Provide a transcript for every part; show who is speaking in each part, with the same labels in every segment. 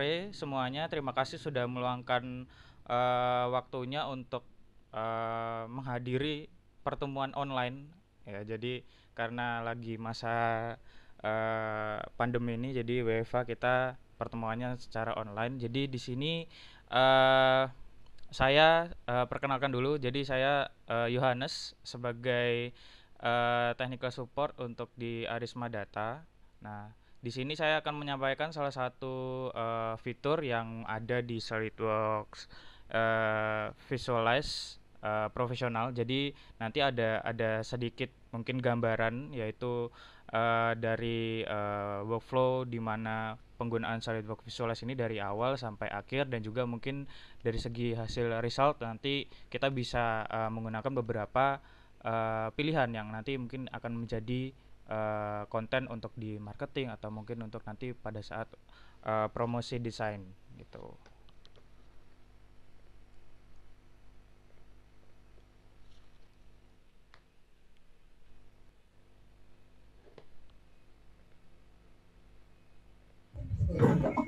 Speaker 1: sore semuanya. Terima kasih sudah meluangkan waktunya untuk menghadiri pertemuan online. Ya, jadi karena lagi masa pandemi ini, jadi WFH kita pertemuannya secara online. Jadi di sini eh, saya perkenalkan dulu. Jadi saya Yohanes sebagai technical support untuk di Arisma Data. Nah, di sini saya akan menyampaikan salah satu fitur yang ada di SolidWorks Visualize profesional. Jadi nanti ada sedikit mungkin gambaran, yaitu dari workflow di mana penggunaan SolidWorks Visualize ini dari awal sampai akhir, dan juga mungkin dari segi hasil result nanti kita bisa menggunakan beberapa pilihan yang nanti mungkin akan menjadi konten untuk di marketing atau mungkin untuk nanti pada saat promosi desain gitu.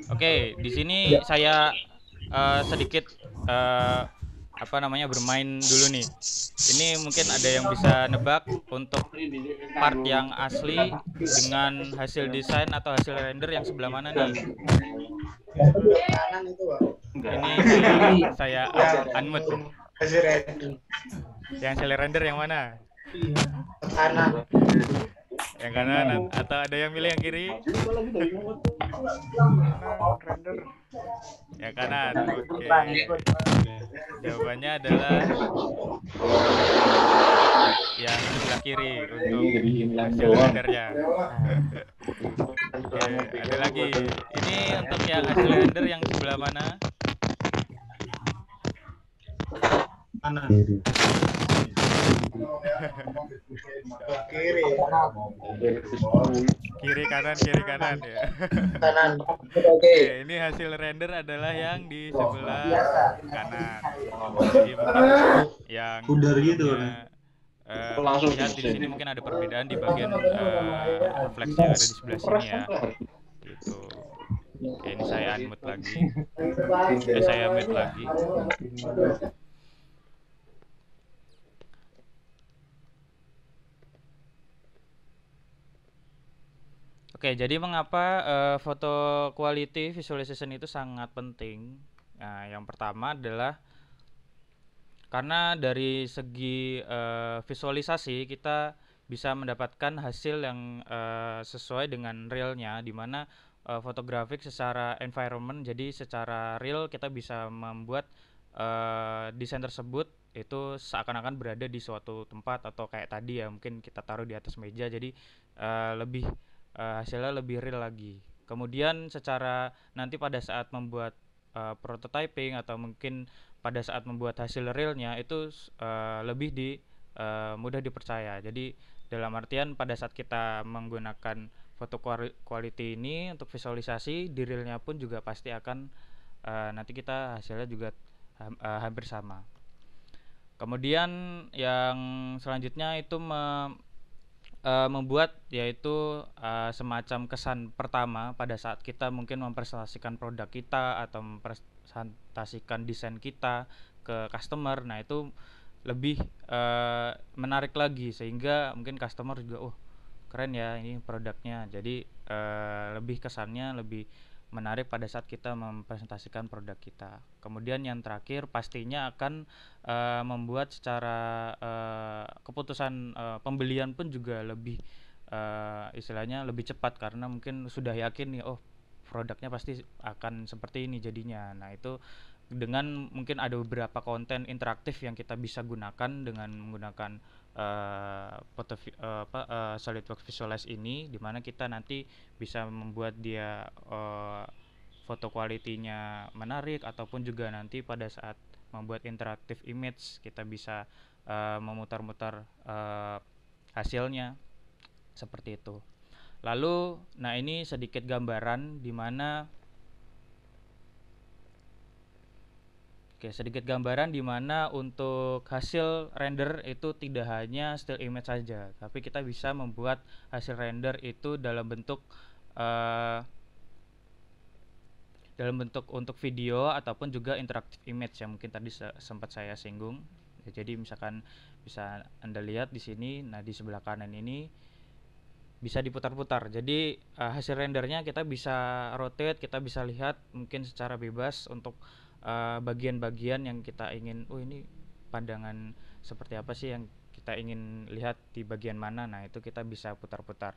Speaker 1: Oke, di sini saya sedikit uh, apa namanya bermain dulu nih. Ini mungkin ada yang bisa nebak untuk part yang asli dengan hasil desain atau hasil render yang sebelah mana nih? Ini saya unmute nih. Yang hasil render yang mana?
Speaker 2: Kanan.
Speaker 1: Yang kanan atau ada yang milih yang kiri?
Speaker 3: Kanan render.
Speaker 1: Yang kanan. Oke. Jawabannya adalah yang sebelah kiri untuk hasil rendernya. Oke, ada lagi. Ini untuk yang hasil render yang sebelah mana?
Speaker 2: Kanan.
Speaker 3: Kiri.
Speaker 1: Kiri kanan ya.
Speaker 2: Kanan.
Speaker 1: Oke, ini hasil render adalah yang di sebelah kanan. Jadi mungkin yang
Speaker 2: Pudar gitu
Speaker 1: sebelumnya lihat di sini mungkin ada perbedaan di bagian refleksi yang ada di sebelah sini ya. Gitu. Oke, ini saya unmute lagi. Saya mute lagi. Oke, jadi mengapa foto quality visualization itu sangat penting? Nah, yang pertama adalah karena dari segi visualisasi kita bisa mendapatkan hasil yang sesuai dengan realnya, di mana fotografik secara environment, jadi secara real kita bisa membuat desain tersebut itu seakan-akan berada di suatu tempat, atau kayak tadi ya mungkin kita taruh di atas meja, jadi lebih hasilnya lebih real lagi. Kemudian secara nanti pada saat membuat prototyping atau mungkin pada saat membuat hasil realnya itu lebih mudah dipercaya. Jadi dalam artian pada saat kita menggunakan foto quality ini untuk visualisasi, di realnya pun juga pasti akan nanti kita hasilnya juga hampir sama. Kemudian yang selanjutnya itu membuat yaitu semacam kesan pertama pada saat kita mungkin mempresentasikan produk kita atau mempresentasikan desain kita ke customer. Nah, itu lebih menarik lagi, sehingga mungkin customer juga keren ya ini produknya. Jadi lebih kesannya lebih menarik pada saat kita mempresentasikan produk kita. Kemudian yang terakhir pastinya akan membuat secara keputusan pembelian pun juga lebih istilahnya lebih cepat, karena mungkin sudah yakin nih, produknya pasti akan seperti ini jadinya. Nah, itu dengan mungkin ada beberapa konten interaktif yang kita bisa gunakan dengan menggunakan SolidWorks Visualize ini, dimana kita nanti bisa membuat dia foto quality-nya menarik, ataupun juga nanti pada saat membuat interaktif image kita bisa memutar-mutar hasilnya seperti itu. Lalu, nah ini sedikit gambaran di mana sedikit gambaran di mana untuk hasil render itu tidak hanya still image saja, tapi kita bisa membuat hasil render itu dalam bentuk dalam bentuk untuk video ataupun juga interactive image yang mungkin tadi sempat saya singgung. Ya, jadi misalkan bisa Anda lihat di sini, nah di sebelah kanan ini bisa diputar-putar. Jadi hasil rendernya kita bisa rotate, kita bisa lihat mungkin secara bebas untuk bagian-bagian yang kita ingin, oh ini pandangan seperti apa sih yang kita ingin lihat di bagian mana. Nah, itu kita bisa putar-putar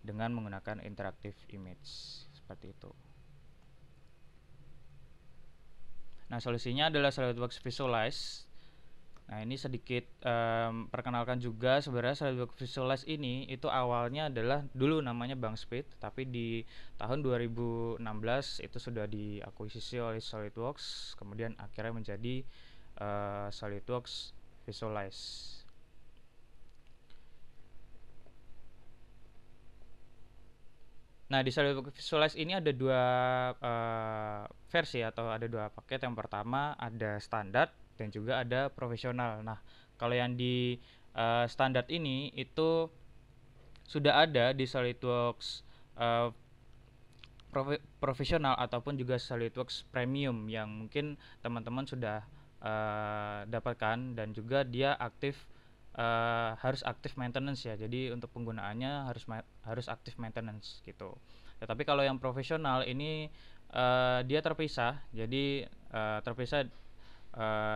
Speaker 1: dengan menggunakan interactive image seperti itu. Nah, solusinya adalah SolidWorks Visualize. Nah, ini sedikit perkenalkan juga, sebenarnya SolidWorks Visualize ini itu awalnya adalah dulu namanya Bangspeed, tapi di tahun 2016 itu sudah diakuisisi oleh SolidWorks, kemudian akhirnya menjadi SolidWorks Visualize. Nah, di SolidWorks Visualize ini ada dua versi atau ada dua paket. Yang pertama ada standar dan juga ada profesional. Nah, kalau yang di standar ini itu sudah ada di SolidWorks profesional ataupun juga SolidWorks Premium yang mungkin teman-teman sudah dapatkan, dan juga dia aktif harus aktif maintenance ya. Jadi untuk penggunaannya harus aktif maintenance gitu. Tetapi kalau yang profesional ini dia terpisah. Jadi terpisah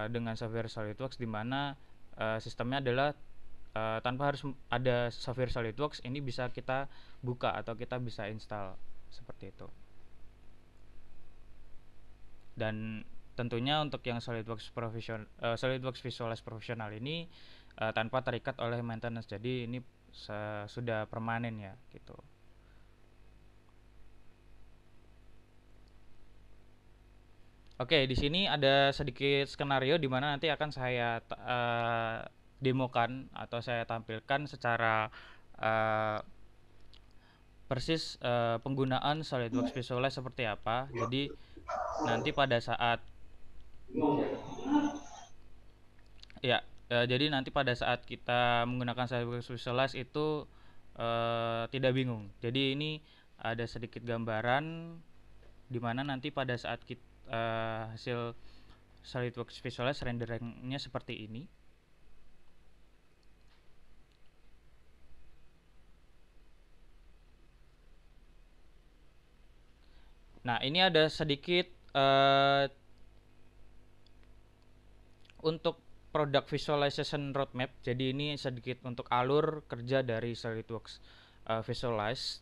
Speaker 1: dengan software SolidWorks, di mana sistemnya adalah tanpa harus ada software SolidWorks, ini bisa kita buka atau kita bisa install seperti itu. Dan tentunya untuk yang SolidWorks Visualize Professional ini tanpa terikat oleh maintenance, jadi ini sudah permanen ya gitu. Oke, di sini ada sedikit skenario di mana nanti akan saya demokan atau saya tampilkan secara persis penggunaan SolidWorks Visualize seperti apa. Jadi nanti pada saat ya, jadi nanti pada saat kita menggunakan SolidWorks Visualize itu tidak bingung. Jadi ini ada sedikit gambaran di mana nanti pada saat kita hasil SolidWorks Visualize renderingnya seperti ini. Nah, ini ada sedikit untuk product visualization roadmap. Jadi ini sedikit untuk alur kerja dari SolidWorks Visualize.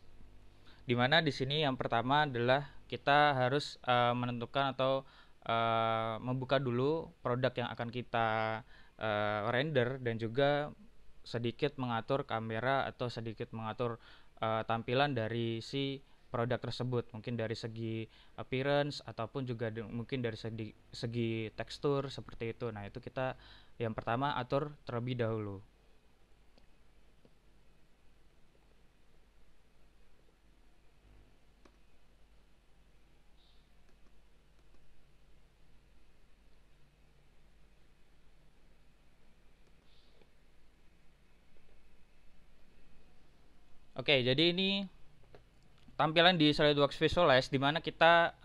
Speaker 1: Dimana di sini yang pertama adalah kita harus menentukan atau membuka dulu produk yang akan kita render, dan juga sedikit mengatur kamera atau sedikit mengatur tampilan dari si produk tersebut, mungkin dari segi appearance ataupun juga mungkin dari segi tekstur seperti itu. Nah, itu kita yang pertama atur terlebih dahulu. Oke, jadi ini tampilan di SolidWorks Visualize, di mana kita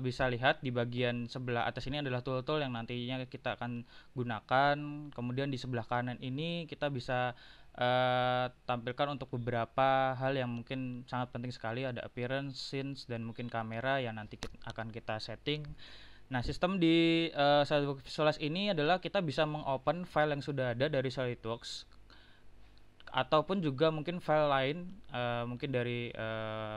Speaker 1: bisa lihat di bagian sebelah atas ini adalah tool-tool yang nantinya kita akan gunakan. Kemudian di sebelah kanan ini kita bisa tampilkan untuk beberapa hal yang mungkin sangat penting sekali. Ada appearance, scenes, dan mungkin kamera yang nanti akan kita setting. Nah, sistem di SolidWorks Visualize ini adalah kita bisa mengopen file yang sudah ada dari SolidWorks, ataupun juga mungkin file lain, mungkin dari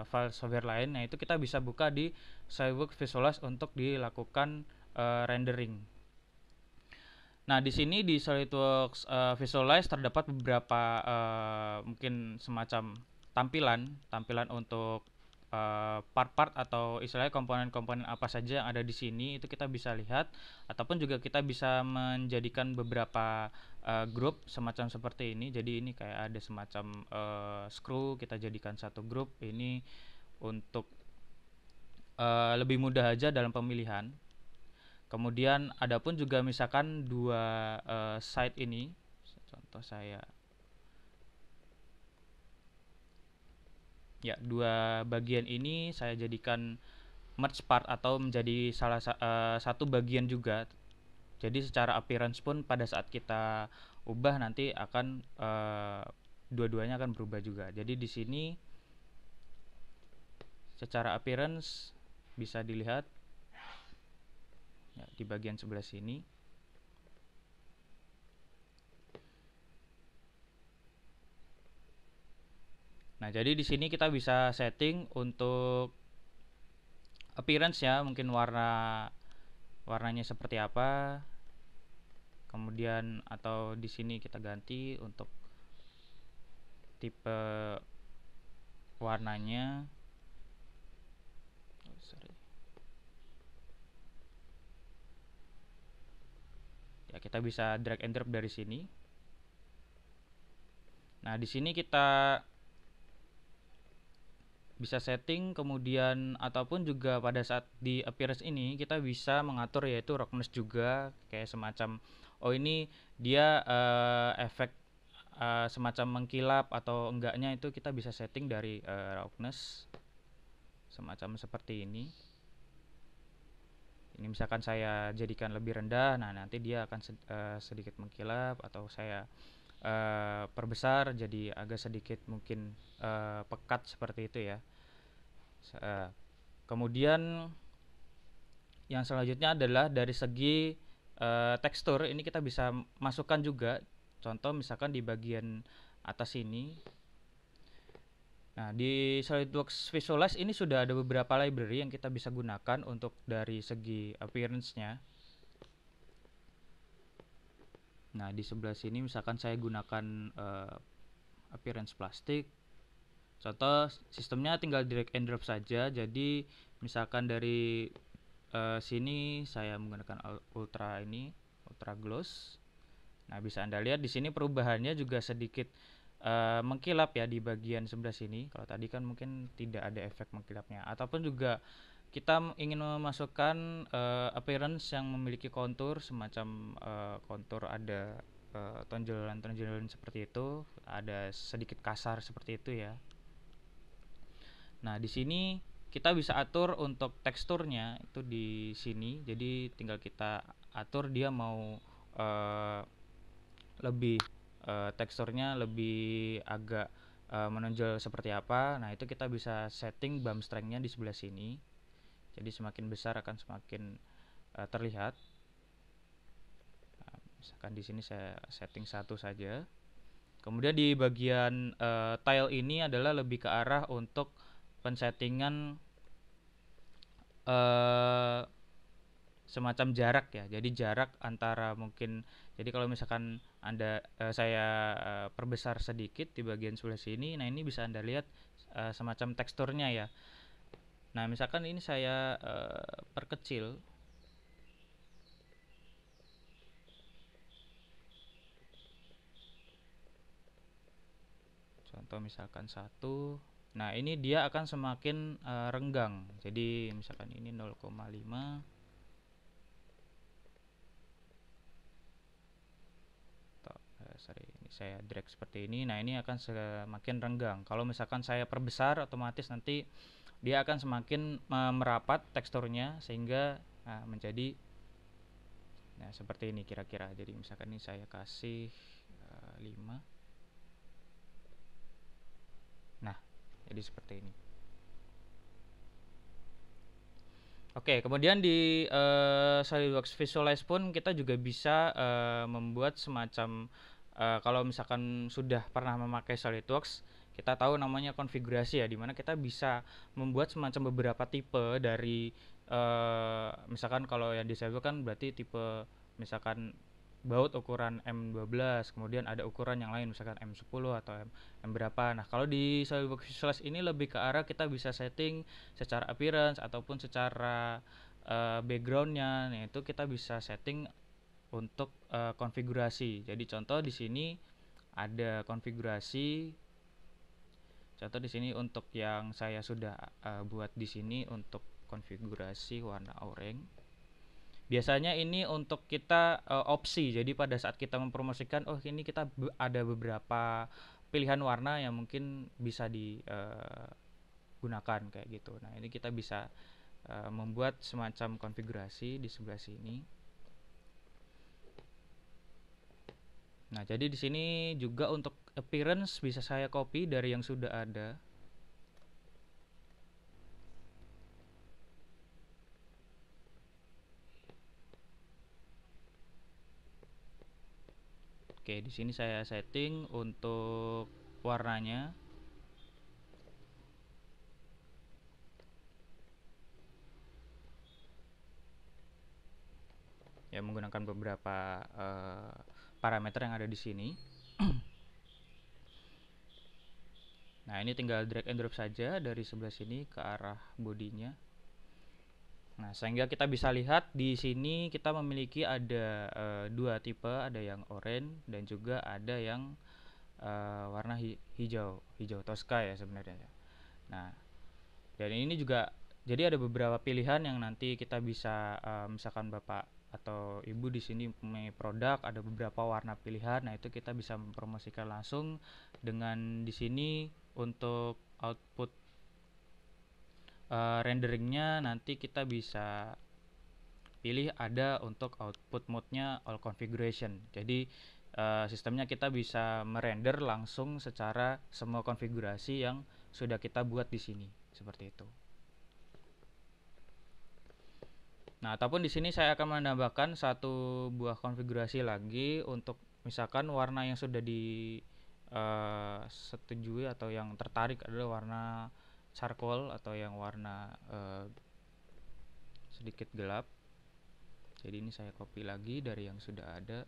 Speaker 1: file software lain. Nah, itu kita bisa buka di SolidWorks Visualize untuk dilakukan rendering. Nah, di sini di SolidWorks Visualize terdapat beberapa mungkin semacam tampilan untuk part-part atau istilahnya komponen-komponen apa saja yang ada di sini, itu kita bisa lihat, ataupun juga kita bisa menjadikan beberapa grup semacam seperti ini. Jadi ini kayak ada semacam screw, kita jadikan satu grup ini untuk lebih mudah aja dalam pemilihan. Kemudian adapun juga misalkan dua side ini, contoh saya ya, dua bagian ini saya jadikan merge part atau menjadi satu bagian juga. Jadi secara appearance pun pada saat kita ubah nanti akan dua-duanya akan berubah juga. Jadi di sini secara appearance bisa dilihat ya, di bagian sebelah sini. Nah, jadi di sini kita bisa setting untuk appearance ya, mungkin warnanya seperti apa. Kemudian atau di sini kita ganti untuk tipe warnanya. Oh, sorry. Ya, kita bisa drag and drop dari sini. Nah, di sini kita bisa setting, kemudian ataupun juga pada saat di appearance ini kita bisa mengatur yaitu roughness juga, kayak semacam oh ini dia efek semacam mengkilap atau enggaknya itu kita bisa setting dari roughness semacam seperti ini. Ini misalkan saya jadikan lebih rendah, nah nanti dia akan sedikit mengkilap, atau saya perbesar jadi agak sedikit mungkin pekat seperti itu ya. Kemudian yang selanjutnya adalah dari segi tekstur, ini kita bisa masukkan juga. Contoh misalkan di bagian atas ini. Nah, di SolidWorks Visualize ini sudah ada beberapa library yang kita bisa gunakan untuk dari segi appearance-nya. Nah, di sebelah sini misalkan saya gunakan appearance plastik. Contoh sistemnya tinggal drag and drop saja. Jadi misalkan dari sini saya menggunakan ultra gloss. Nah, bisa Anda lihat di sini perubahannya juga sedikit mengkilap ya di bagian sebelah sini. Kalau tadi kan mungkin tidak ada efek mengkilapnya. Ataupun juga kita ingin memasukkan appearance yang memiliki kontur semacam kontur ada tonjolan-tonjolan seperti itu, ada sedikit kasar seperti itu ya. Nah, di sini kita bisa atur untuk teksturnya itu di sini. Jadi tinggal kita atur dia mau lebih teksturnya lebih agak menonjol seperti apa. Nah, itu kita bisa setting bump strength-nya di sebelah sini. Jadi semakin besar akan semakin terlihat. Nah, misalkan di sini saya setting 1 saja. Kemudian di bagian tile ini adalah lebih ke arah untuk pensettingan semacam jarak ya. Jadi jarak antara mungkin, jadi kalau misalkan saya perbesar sedikit di bagian sebelah sini, nah ini bisa Anda lihat semacam teksturnya ya. Nah, misalkan ini saya perkecil. Contoh misalkan 1. Nah, ini dia akan semakin renggang. Jadi misalkan ini 0,5. Ini saya drag seperti ini. Nah, ini akan semakin renggang. Kalau misalkan saya perbesar, otomatis nanti dia akan semakin merapat teksturnya sehingga menjadi seperti ini kira-kira. Jadi misalkan ini saya kasih 5. Nah, jadi seperti ini. Oke, kemudian di SolidWorks Visualize pun kita juga bisa membuat semacam kalau misalkan sudah pernah memakai SolidWorks, kita tahu namanya konfigurasi ya, dimana kita bisa membuat semacam beberapa tipe dari misalkan kalau yang di SolidWorks kan berarti tipe misalkan baut ukuran M12, kemudian ada ukuran yang lain misalkan M10 atau M berapa. Nah, kalau di SolidWorks Visualize ini lebih ke arah kita bisa setting secara appearance ataupun secara backgroundnya. Nah, itu kita bisa setting untuk konfigurasi. Jadi contoh di sini ada konfigurasi. Contoh di sini untuk yang saya sudah buat di sini untuk konfigurasi warna oranye. Biasanya ini untuk kita opsi. Jadi pada saat kita mempromosikan, oh ini kita ada beberapa pilihan warna yang mungkin bisa digunakan kayak gitu. Nah, ini kita bisa membuat semacam konfigurasi di sebelah sini. Nah, jadi di sini juga untuk appearance bisa saya copy dari yang sudah ada. Oke, di sini saya setting untuk warnanya. Ya, menggunakan beberapa parameter yang ada di sini. Nah, ini tinggal drag and drop saja dari sebelah sini ke arah bodinya. Nah, sehingga kita bisa lihat di sini kita memiliki ada dua tipe, ada yang oranye dan juga ada yang warna hijau, hijau Tosca ya sebenarnya. Nah, dan ini juga jadi ada beberapa pilihan yang nanti kita bisa misalkan Bapak atau Ibu di sini punya produk ada beberapa warna pilihan. Nah, itu kita bisa mempromosikan langsung dengan di sini untuk output renderingnya nanti kita bisa pilih ada untuk output mode-nya all configuration. Jadi sistemnya kita bisa merender langsung secara semua konfigurasi yang sudah kita buat di sini seperti itu. Nah, ataupun di sini saya akan menambahkan satu buah konfigurasi lagi untuk misalkan warna yang sudah di setujui atau yang tertarik adalah warna charcoal atau yang warna sedikit gelap. Jadi ini saya copy lagi dari yang sudah ada.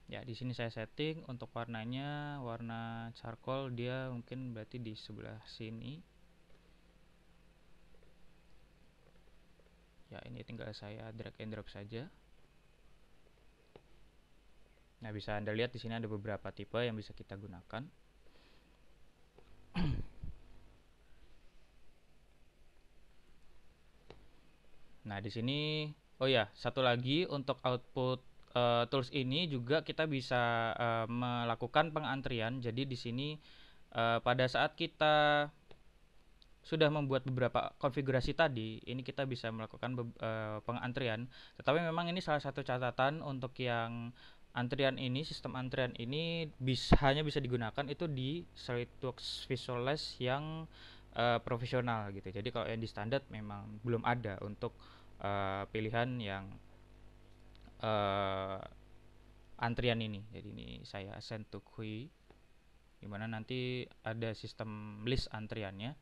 Speaker 1: Ya, di sini saya setting untuk warnanya warna charcoal, dia mungkin berarti di sebelah sini. Ya, ini tinggal saya drag and drop saja. Nah, bisa Anda lihat di sini ada beberapa tipe yang bisa kita gunakan. Nah, di sini oh ya, satu lagi untuk output tools ini juga kita bisa melakukan pengantrian. Jadi di sini pada saat kita sudah membuat beberapa konfigurasi tadi, ini kita bisa melakukan pengantrian. Tetapi memang ini salah satu catatan untuk yang antrian ini, sistem antrian ini hanya bisa digunakan itu di SolidWorks Visualize yang profesional gitu. Jadi kalau yang di standar memang belum ada untuk pilihan yang antrian ini. Jadi ini saya assign to queue, dimana nanti ada sistem list antriannya.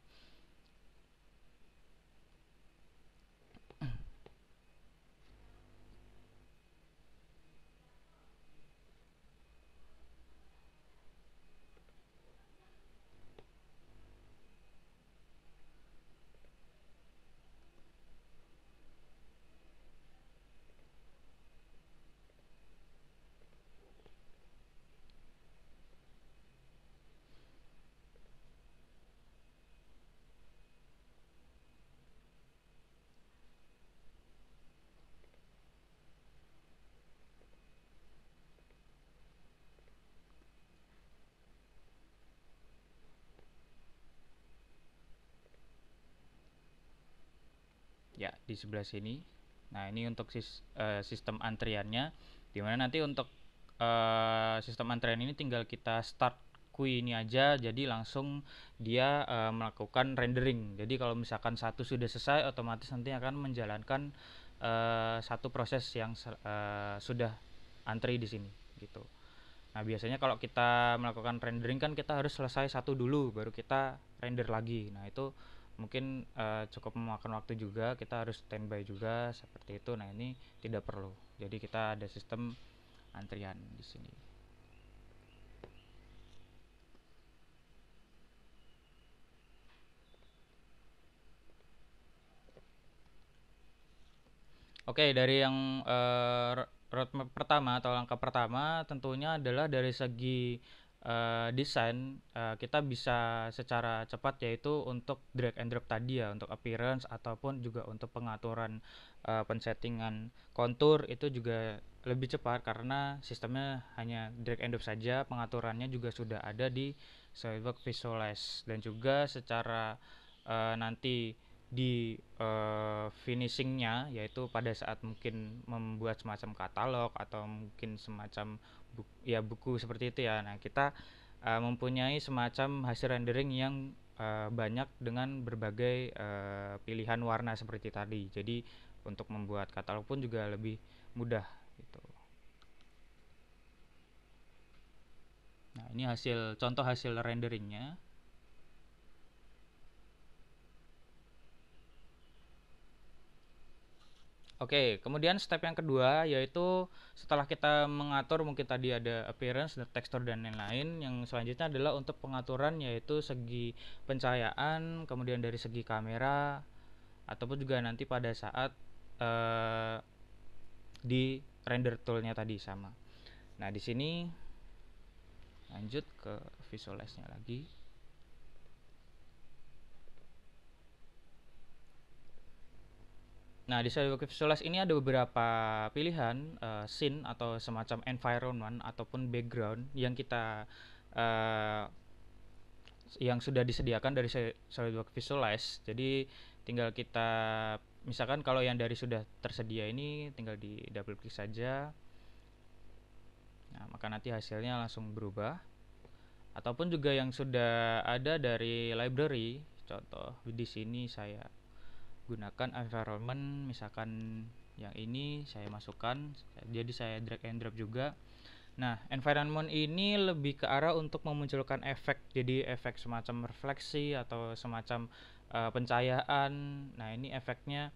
Speaker 1: Ya, di sebelah sini. Nah, ini untuk sistem antriannya, dimana nanti untuk sistem antrian ini tinggal kita start queue ini aja, jadi langsung dia melakukan rendering. Jadi kalau misalkan satu sudah selesai, otomatis nanti akan menjalankan satu proses yang sudah antri di sini gitu. Nah, biasanya kalau kita melakukan rendering kan kita harus selesai satu dulu baru kita render lagi. Nah, itu mungkin cukup memakan waktu juga, kita harus standby juga seperti itu. Nah, ini tidak perlu. Jadi kita ada sistem antrian di sini. Oke, dari yang roadmap pertama atau langkah pertama tentunya adalah dari segi desain, kita bisa secara cepat yaitu untuk drag and drop tadi ya, untuk appearance ataupun juga untuk pengaturan pensettingan kontur itu juga lebih cepat karena sistemnya hanya drag and drop saja, pengaturannya juga sudah ada di SolidWorks Visualize, dan juga secara nanti di finishingnya, yaitu pada saat mungkin membuat semacam katalog atau mungkin semacam buku seperti itu ya. Nah, kita mempunyai semacam hasil rendering yang banyak dengan berbagai pilihan warna seperti tadi. Jadi untuk membuat katalog pun juga lebih mudah gitu. Nah, ini contoh hasil renderingnya. Oke, kemudian step yang kedua yaitu setelah kita mengatur mungkin tadi ada appearance, tekstur dan lain-lain, yang selanjutnya adalah untuk pengaturan yaitu segi pencahayaan, kemudian dari segi kamera, ataupun juga nanti pada saat di render toolnya tadi sama. Nah, di sini lanjut ke visualize-nya lagi. Nah, di SolidWorks Visualize ini ada beberapa pilihan scene atau semacam environment ataupun background yang kita yang sudah disediakan dari SolidWorks Visualize. Jadi tinggal kita, misalkan kalau yang dari sudah tersedia ini tinggal di double klik saja. Nah, maka nanti hasilnya langsung berubah. Ataupun juga yang sudah ada dari library, contoh di sini saya gunakan environment, misalkan yang ini saya masukkan, jadi saya drag and drop juga. Nah, environment ini lebih ke arah untuk memunculkan efek, jadi efek semacam refleksi atau semacam pencahayaan. Nah, ini efeknya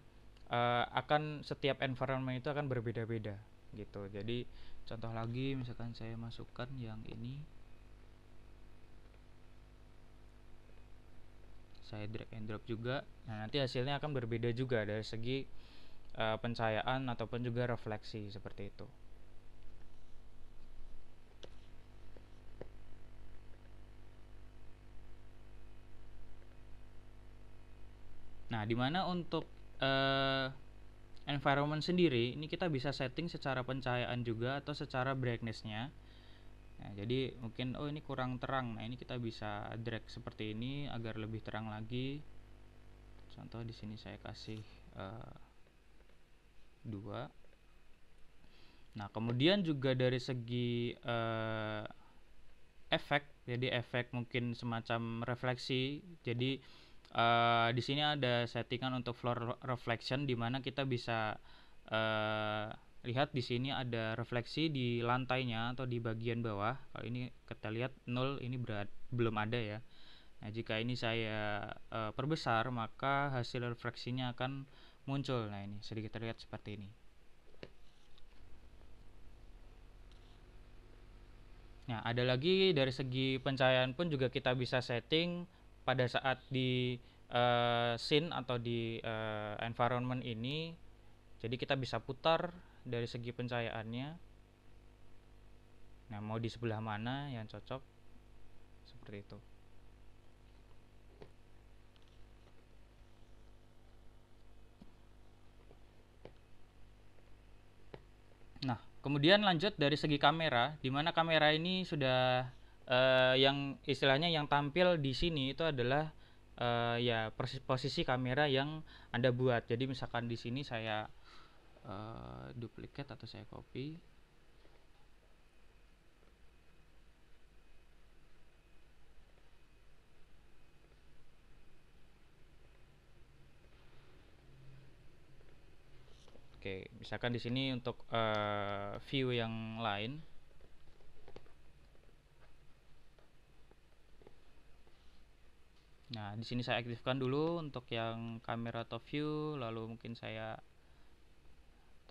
Speaker 1: akan setiap environment itu akan berbeda-beda gitu. Jadi contoh lagi, misalkan saya masukkan yang ini, saya drag and drop juga. Nah, nanti hasilnya akan berbeda juga dari segi pencahayaan ataupun juga refleksi seperti itu. Nah, dimana untuk environment sendiri ini kita bisa setting secara pencahayaan juga atau secara brightness-nya. Nah, jadi mungkin ini kurang terang. Nah, ini kita bisa drag seperti ini agar lebih terang lagi. Contoh di sini saya kasih 2. Nah, kemudian juga dari segi efek, jadi efek mungkin semacam refleksi. Jadi di sini ada settingan untuk floor reflection, di mana kita bisa lihat di sini ada refleksi di lantainya atau di bagian bawah. Kalau ini kita lihat 0, ini belum ada ya. Nah, jika ini saya perbesar, maka hasil refleksinya akan muncul. Nah, ini sedikit terlihat seperti ini. Nah, ada lagi dari segi pencahayaan pun juga kita bisa setting pada saat di scene atau di environment ini. Jadi kita bisa putar dari segi pencahayaannya. Nah, mau di sebelah mana yang cocok, seperti itu. Nah, kemudian lanjut dari segi kamera, di mana kamera ini sudah yang istilahnya yang tampil di sini itu adalah ya posisi kamera yang Anda buat. Jadi misalkan di sini saya duplikat atau saya copy. Oke, misalkan di sini untuk view yang lain. Nah, di sini saya aktifkan dulu untuk yang kamera top view, lalu mungkin saya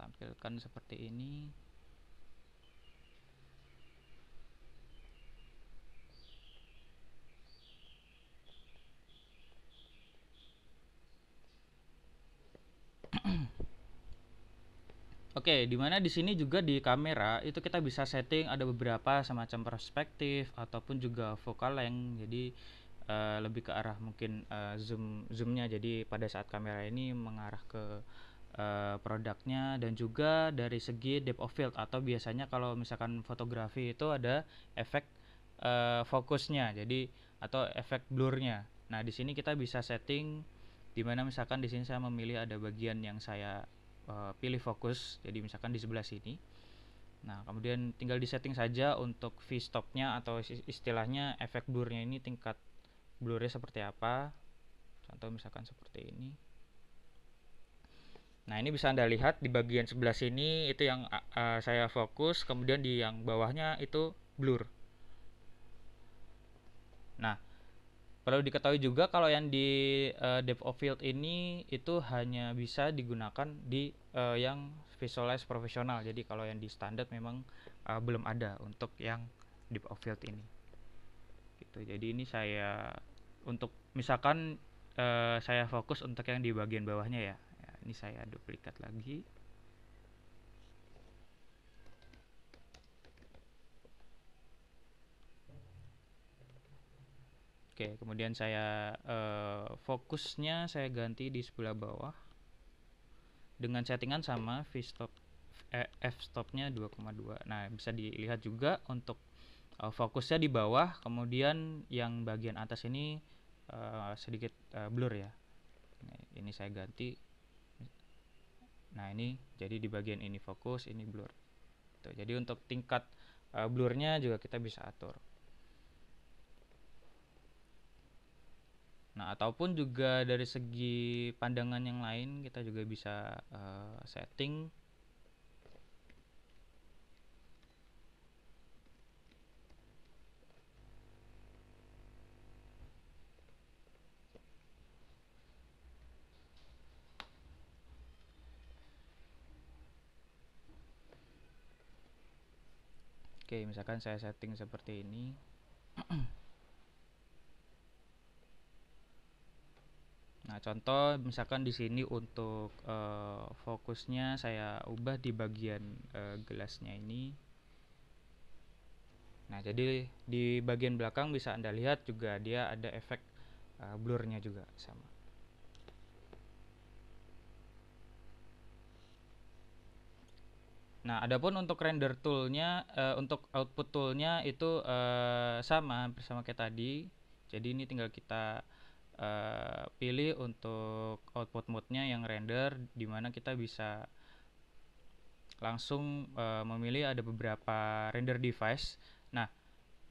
Speaker 1: tampilkan seperti ini. Oke, dimana di sini juga di kamera itu kita bisa setting ada beberapa semacam perspektif ataupun juga focal length. Jadi lebih ke arah mungkin zoomnya. Jadi pada saat kamera ini mengarah ke produknya, dan juga dari segi depth of field, atau biasanya kalau misalkan fotografi itu ada efek fokusnya, jadi atau efek blurnya. Nah, di sini kita bisa setting dimana misalkan di sini saya memilih ada bagian yang saya pilih fokus, jadi misalkan di sebelah sini. Nah, kemudian tinggal disetting saja untuk v-stopnya atau istilahnya efek blurnya ini, tingkat blurnya seperti apa. Contoh misalkan seperti ini. Nah, ini bisa Anda lihat di bagian sebelah sini itu yang saya fokus, kemudian di yang bawahnya itu blur. Nah, perlu diketahui juga kalau yang di depth of field ini itu hanya bisa digunakan di yang visualize profesional. Jadi kalau yang di standar memang belum ada untuk yang depth of field ini. Gitu. Jadi ini saya untuk misalkan saya fokus untuk yang di bagian bawahnya ya. Ini saya duplikat lagi. Oke, kemudian saya fokusnya saya ganti di sebelah bawah dengan settingan sama f-stopnya 2,2. Nah, bisa dilihat juga untuk fokusnya di bawah, kemudian yang bagian atas ini sedikit blur ya. Ini saya ganti. Nah, ini jadi di bagian ini fokus, ini blur. Tuh, jadi untuk tingkat blurnya juga kita bisa atur. Nah, ataupun juga dari segi pandangan yang lain kita juga bisa setting. Oke, misalkan saya setting seperti ini. Nah, contoh misalkan di sini untuk fokusnya saya ubah di bagian gelasnya ini. Nah, jadi di bagian belakang bisa Anda lihat juga dia ada efek blurnya juga sama. Nah, adapun untuk render toolnya, untuk output toolnya itu sama bersama kayak tadi. Jadi ini tinggal kita pilih untuk output mode-nya yang render, dimana kita bisa langsung memilih ada beberapa render device. Nah,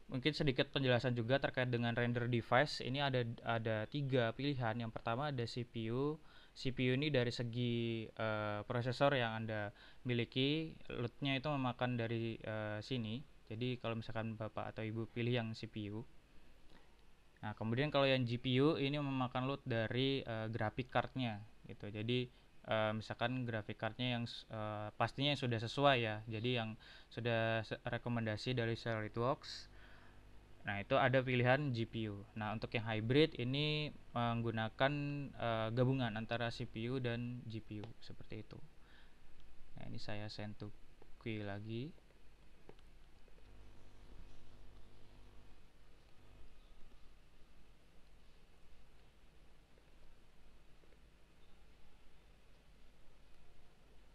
Speaker 1: mungkin sedikit penjelasan juga terkait dengan render device. Ini ada 3 pilihan. Yang pertama ada CPU. CPU ini dari segi prosesor yang Anda miliki, loadnya itu memakan dari sini. Jadi kalau misalkan Bapak atau Ibu pilih yang CPU. Nah, kemudian kalau yang GPU ini memakan load dari graphic cardnya gitu. Jadi misalkan graphic cardnya yang pastinya yang sudah sesuai ya. Jadi yang sudah rekomendasi dari SolidWorks. Nah, itu ada pilihan GPU. Nah, untuk yang hybrid ini menggunakan gabungan antara CPU dan GPU seperti itu. Nah, ini saya send to queue lagi.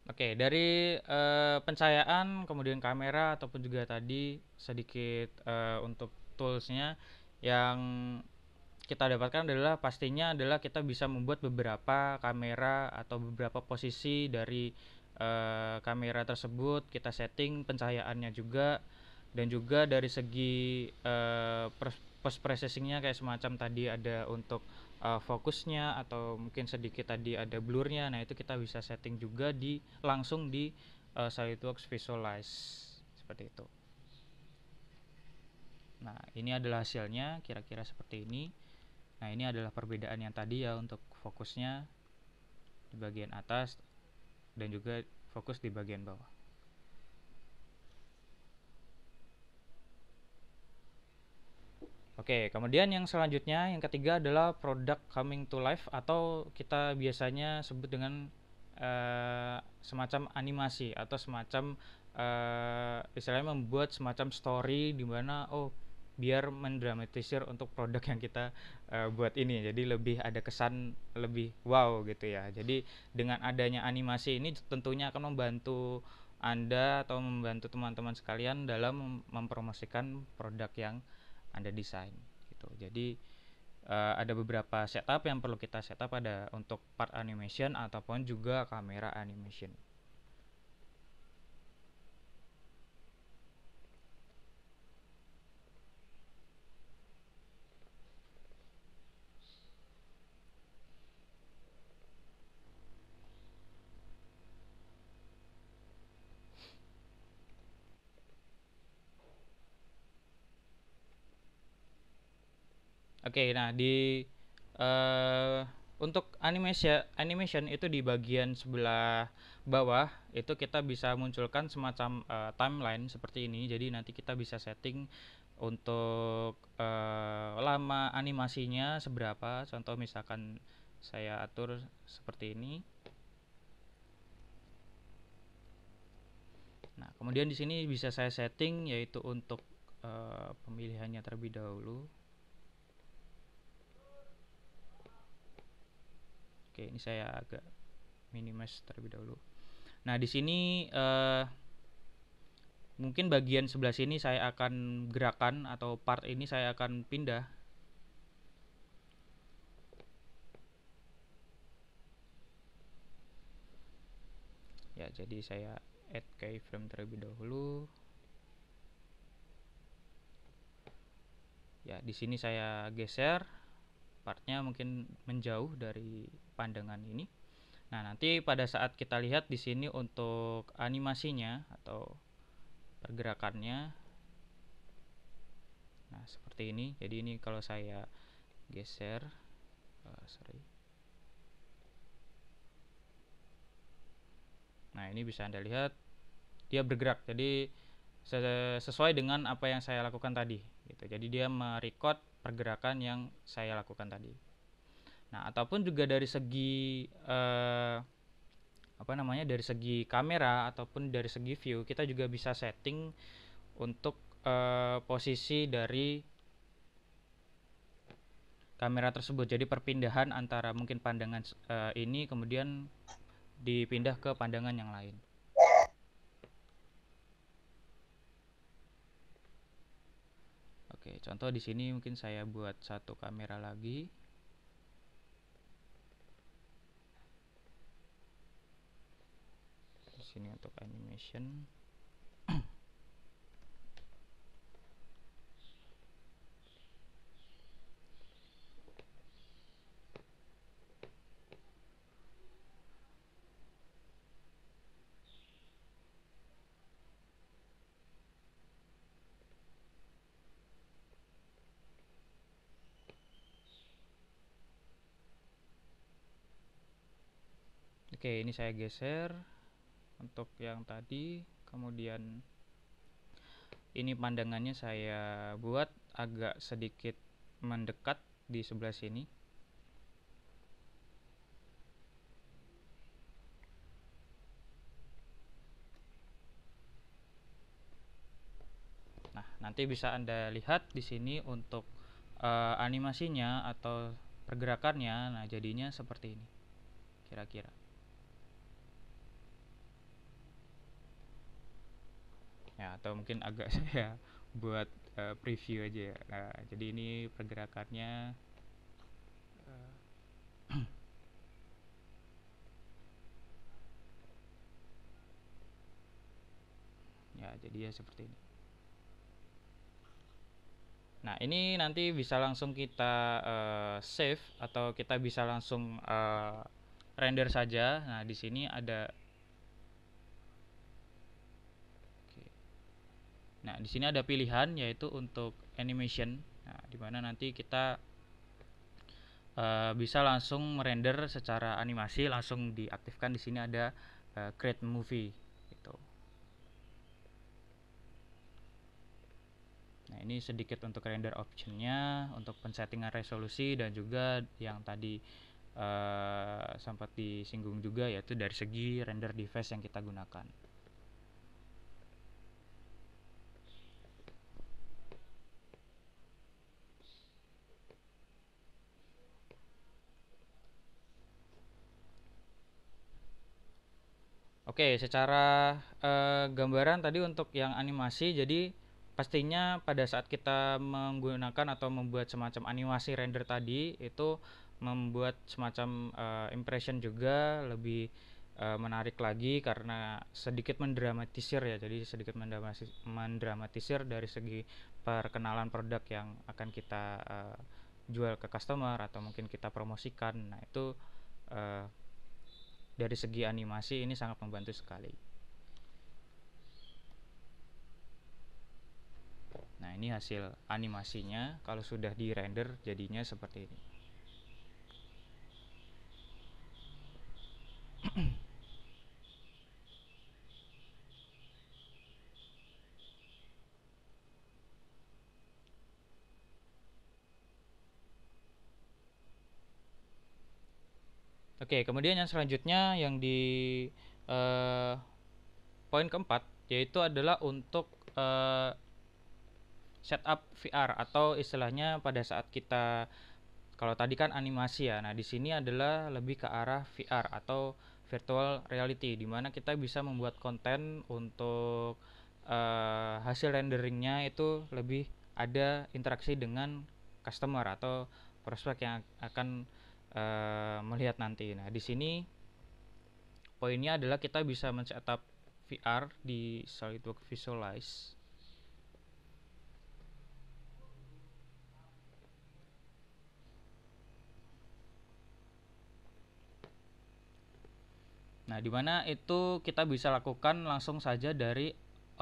Speaker 1: Oke, dari pencahayaan, kemudian kamera, ataupun juga tadi sedikit untuk toolsnya yang kita dapatkan adalah pastinya adalah kita bisa membuat beberapa kamera atau beberapa posisi dari kamera tersebut, kita setting pencahayaannya juga, dan juga dari segi post processingnya kayak semacam tadi ada untuk fokusnya atau mungkin sedikit tadi ada blurnya. Nah, itu kita bisa setting juga di langsung di SolidWorks Visualize seperti itu. Nah, ini adalah hasilnya kira-kira seperti ini. Nah, ini adalah perbedaan yang tadi ya untuk fokusnya di bagian atas dan juga fokus di bagian bawah. Oke, kemudian yang selanjutnya, yang ketiga adalah product coming to life, atau kita biasanya sebut dengan semacam animasi atau semacam istilahnya membuat semacam story di mana biar mendramatisir untuk produk yang kita buat ini. Jadi lebih ada kesan lebih wow gitu ya. Jadi dengan adanya animasi ini tentunya akan membantu Anda atau membantu teman-teman sekalian dalam mempromosikan produk yang Anda desain gitu. Jadi ada beberapa setup yang perlu kita setup, ada untuk part animation ataupun juga kamera animation. Oke, nah di eh untuk animation itu di bagian sebelah bawah itu kita bisa munculkan semacam timeline seperti ini. Jadi nanti kita bisa setting untuk lama animasinya seberapa. Contoh misalkan saya atur seperti ini. Nah, kemudian di sini bisa saya setting yaitu untuk pemilihannya terlebih dahulu. Oke, ini saya agak minimize terlebih dahulu. Nah, di sini mungkin bagian sebelah sini saya akan gerakan atau part ini saya akan pindah. Ya, jadi saya add keyframe terlebih dahulu. Ya, di sini saya geser partnya mungkin menjauh dari pandangan ini. Nah, nanti pada saat kita lihat di sini untuk animasinya atau pergerakannya, nah seperti ini. Jadi ini kalau saya geser, sorry. Nah, ini bisa Anda lihat dia bergerak. Jadi sesuai dengan apa yang saya lakukan tadi gitu. Jadi dia merecord pergerakan yang saya lakukan tadi. Nah, ataupun juga dari segi dari segi kamera ataupun dari segi view kita juga bisa setting untuk posisi dari kamera tersebut. Jadi perpindahan antara mungkin pandangan ini kemudian dipindah ke pandangan yang lain. Oke, contoh di sini mungkin saya buat satu kamera lagi. Di sini untuk animation. Oke, ini saya geser untuk yang tadi, kemudian ini pandangannya saya buat agak sedikit mendekat di sebelah sini. Nah, nanti bisa Anda lihat di sini untuk animasinya atau pergerakannya. Nah, jadinya seperti ini kira-kira. Ya, atau mungkin agak saya buat preview aja ya. Nah, jadi ini pergerakannya ya, jadi ya seperti ini. Nah, ini nanti bisa langsung kita save atau kita bisa langsung render saja. Nah, di sini ada Nah, di sini ada pilihan yaitu untuk animation. Nah, di mana nanti kita bisa langsung merender secara animasi, langsung diaktifkan. Di sini ada create movie gitu. Nah, ini sedikit untuk render optionnya, untuk pensettingan resolusi dan juga yang tadi sempat disinggung juga yaitu dari segi render device yang kita gunakan. Oke, secara gambaran tadi untuk yang animasi, jadi pastinya pada saat kita menggunakan atau membuat semacam animasi render tadi itu membuat semacam impression juga lebih menarik lagi karena sedikit mendramatisir ya. Jadi sedikit mendramatisir dari segi perkenalan produk yang akan kita jual ke customer atau mungkin kita promosikan. Nah, itu eh, dari segi animasi ini sangat membantu sekali. Nah, ini hasil animasinya kalau sudah di render jadinya seperti ini. Oke, kemudian yang selanjutnya yang di eh, poin keempat yaitu adalah untuk eh, setup VR atau istilahnya pada saat kita kalau tadi kan animasi ya. Nah, di sini adalah lebih ke arah VR atau virtual reality di mana kita bisa membuat konten untuk hasil renderingnya itu lebih ada interaksi dengan customer atau prospek yang akan melihat nanti. Nah, di sini poinnya adalah kita bisa men-setup VR di SolidWorks Visualize. Nah, di mana itu kita bisa lakukan langsung saja dari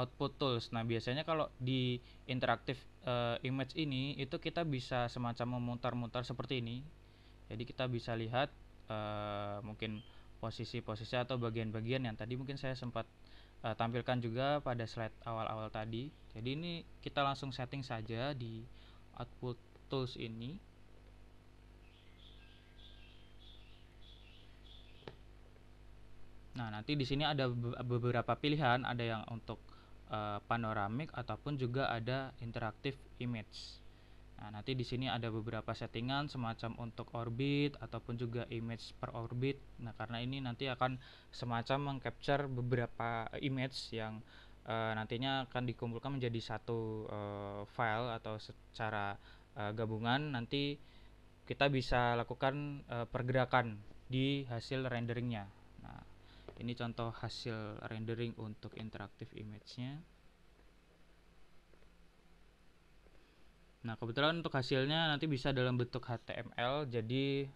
Speaker 1: output tools. Nah, biasanya kalau di interactive image ini itu kita bisa semacam memutar-mutar seperti ini. Jadi kita bisa lihat mungkin posisi-posisi atau bagian-bagian yang tadi mungkin saya sempat tampilkan juga pada slide awal-awal tadi. Jadi ini kita langsung setting saja di output tools ini. Nah, nanti di sini ada beberapa pilihan, ada yang untuk panoramic ataupun juga ada interactive image. Nah, nanti di sini ada beberapa settingan semacam untuk orbit ataupun juga image per orbit. Nah, karena ini nanti akan semacam mengcapture beberapa image yang nantinya akan dikumpulkan menjadi satu file atau secara gabungan. Nanti kita bisa lakukan pergerakan di hasil renderingnya. Nah, ini contoh hasil rendering untuk interactive image-nya. Nah, kebetulan untuk hasilnya nanti bisa dalam bentuk HTML, jadi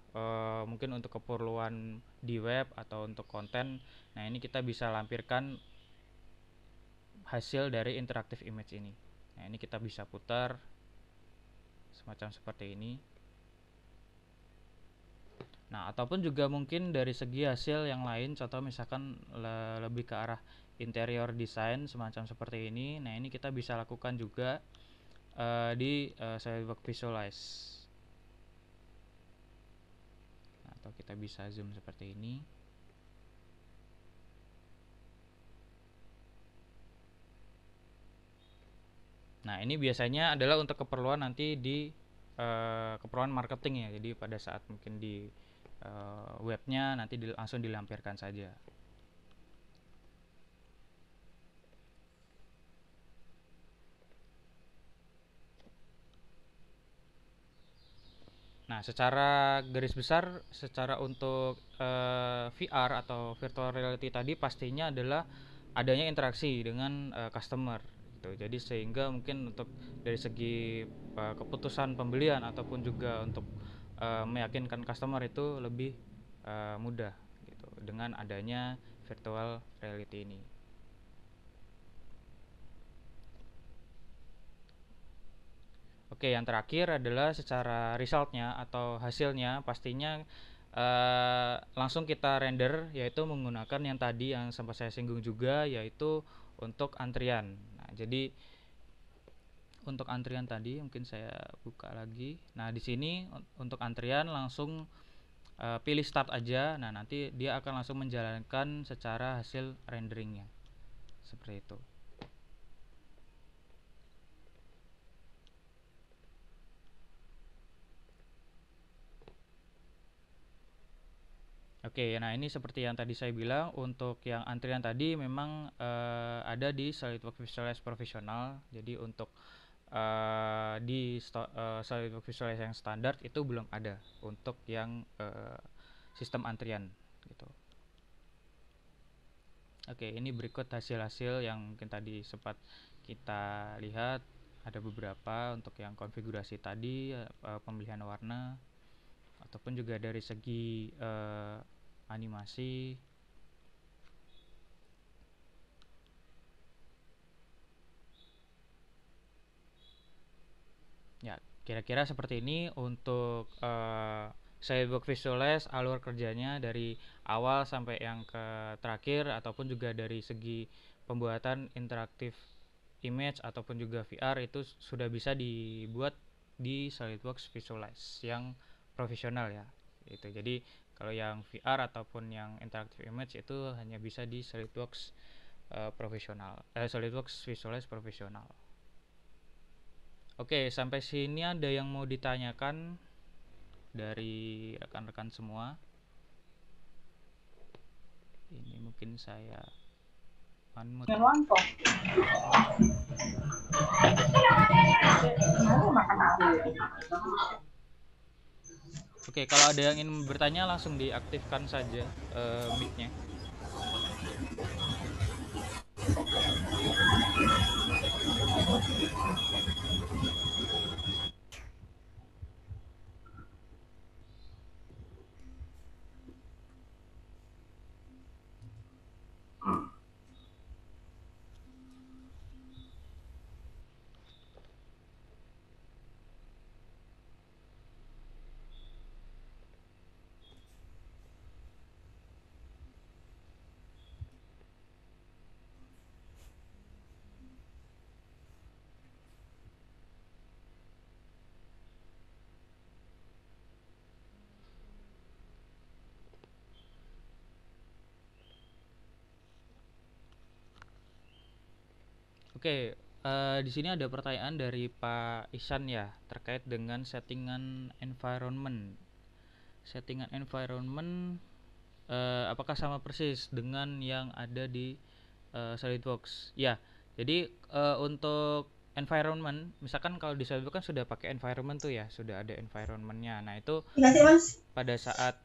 Speaker 1: mungkin untuk keperluan di web atau untuk konten. Nah, ini kita bisa lampirkan hasil dari interactive image ini. Nah, ini kita bisa putar semacam seperti ini. Nah, ataupun juga mungkin dari segi hasil yang lain, contoh misalkan lebih ke arah interior design semacam seperti ini. Nah, ini kita bisa lakukan juga di SolidWorks Visualize. Nah, atau kita bisa zoom seperti ini. Nah, ini biasanya adalah untuk keperluan nanti di keperluan marketing ya. Jadi pada saat mungkin di webnya nanti langsung dilampirkan saja. Nah, secara garis besar, secara untuk VR atau virtual reality tadi pastinya adalah adanya interaksi dengan customer gitu. Jadi sehingga mungkin untuk dari segi keputusan pembelian ataupun juga untuk meyakinkan customer itu lebih mudah gitu dengan adanya virtual reality ini. Oke, yang terakhir adalah secara resultnya atau hasilnya pastinya langsung kita render yaitu menggunakan yang tadi yang sempat saya singgung juga yaitu untuk antrian. Nah, jadi untuk antrian tadi mungkin saya buka lagi. Nah, di sini untuk antrian langsung pilih start aja. Nah, nanti dia akan langsung menjalankan secara hasil renderingnya. Seperti itu. Oke, nah ini seperti yang tadi saya bilang, untuk yang antrian tadi memang ada di SolidWorks Visualize Professional. Jadi untuk SolidWorks Visualize yang standar itu belum ada untuk yang sistem antrian gitu. Oke, ini berikut hasil-hasil yang mungkin tadi sempat kita lihat. Ada beberapa untuk yang konfigurasi tadi, pemilihan warna, ataupun juga dari segi animasi. Ya, kira-kira seperti ini untuk SolidWorks Visualize alur kerjanya dari awal sampai yang ke terakhir, ataupun juga dari segi pembuatan interaktif image ataupun juga VR itu sudah bisa dibuat di SolidWorks Visualize yang profesional ya. Itu. Jadi kalau yang VR ataupun yang interaktif image itu hanya bisa di SolidWorks profesional, SolidWorks Visualize profesional. Oke, sampai sini ada yang mau ditanyakan dari rekan-rekan semua? Ini mungkin saya unmute. Oke, kalau ada yang ingin bertanya langsung diaktifkan saja mic-nya. Oke, di sini ada pertanyaan dari Pak Isan ya, terkait dengan settingan environment. Settingan environment apakah sama persis dengan yang ada di SolidWorks? Ya, jadi untuk environment, misalkan kalau di SolidWorks kan sudah pakai environment tuh ya, sudah ada environmentnya. Nah itu pada saat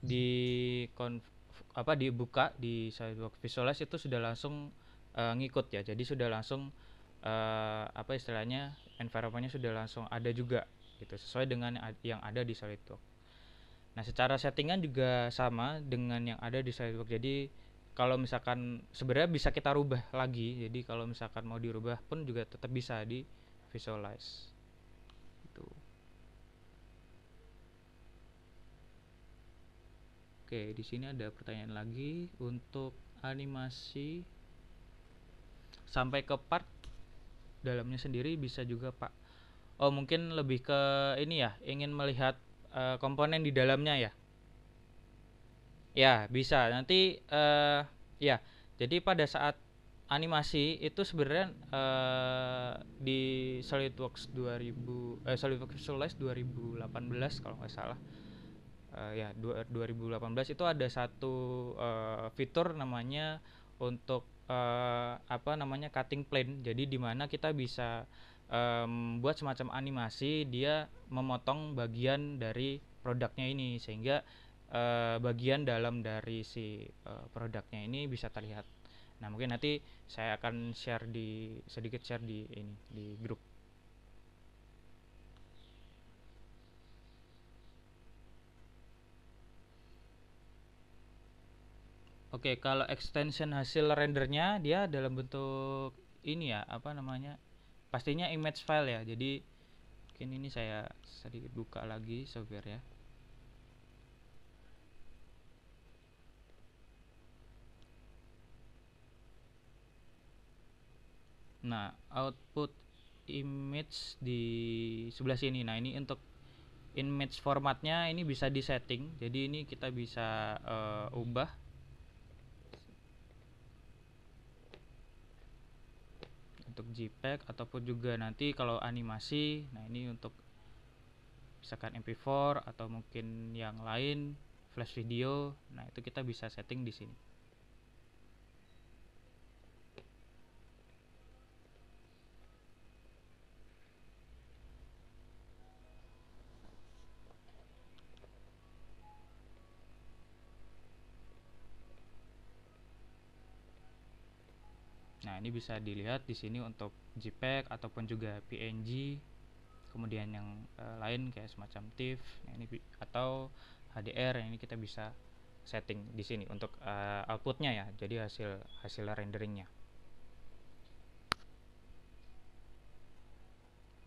Speaker 1: dibuka di SolidWorks Visualize itu sudah langsung ngikut ya, jadi sudah langsung apa istilahnya, environmentnya sudah langsung ada juga gitu, sesuai dengan yang ada di SolidWorks. Nah, secara settingan juga sama dengan yang ada di SolidWorks. Jadi kalau misalkan sebenarnya bisa kita rubah lagi. Jadi kalau misalkan mau dirubah pun juga tetap bisa di Visualize. Gitu. Oke, di sini ada pertanyaan lagi untuk animasi sampai ke part dalamnya sendiri bisa juga, Pak. Oh, mungkin lebih ke ini ya, ingin melihat komponen di dalamnya ya. Ya, bisa. Nanti ya. Jadi pada saat animasi itu sebenarnya di SolidWorks 2000 SolidWorks Visualize 2018 kalau nggak salah. Ya, 2018 itu ada satu fitur namanya untuk apa namanya, cutting plane. Jadi di mana kita bisa buat semacam animasi, dia memotong bagian dari produknya ini sehingga bagian dalam dari si produknya ini bisa terlihat. Nah, mungkin nanti saya akan sedikit share di ini di grup. Oke, kalau extension hasil rendernya dia dalam bentuk ini ya, apa namanya? Pastinya image file ya. Jadi mungkin ini saya sedikit buka lagi software ya. Nah, output image di sebelah sini. Nah, ini untuk image formatnya ini bisa disetting. Jadi ini kita bisa ubah untuk JPEG ataupun juga nanti kalau animasi. Nah, ini untuk misalkan MP4 atau mungkin yang lain. flash video. Nah, itu kita bisa setting di sini. Nah, ini bisa dilihat di sini untuk JPEG ataupun juga PNG. Kemudian yang lain kayak semacam TIFF, nah ini atau HDR, ini kita bisa setting di sini untuk outputnya ya, jadi hasil renderingnya.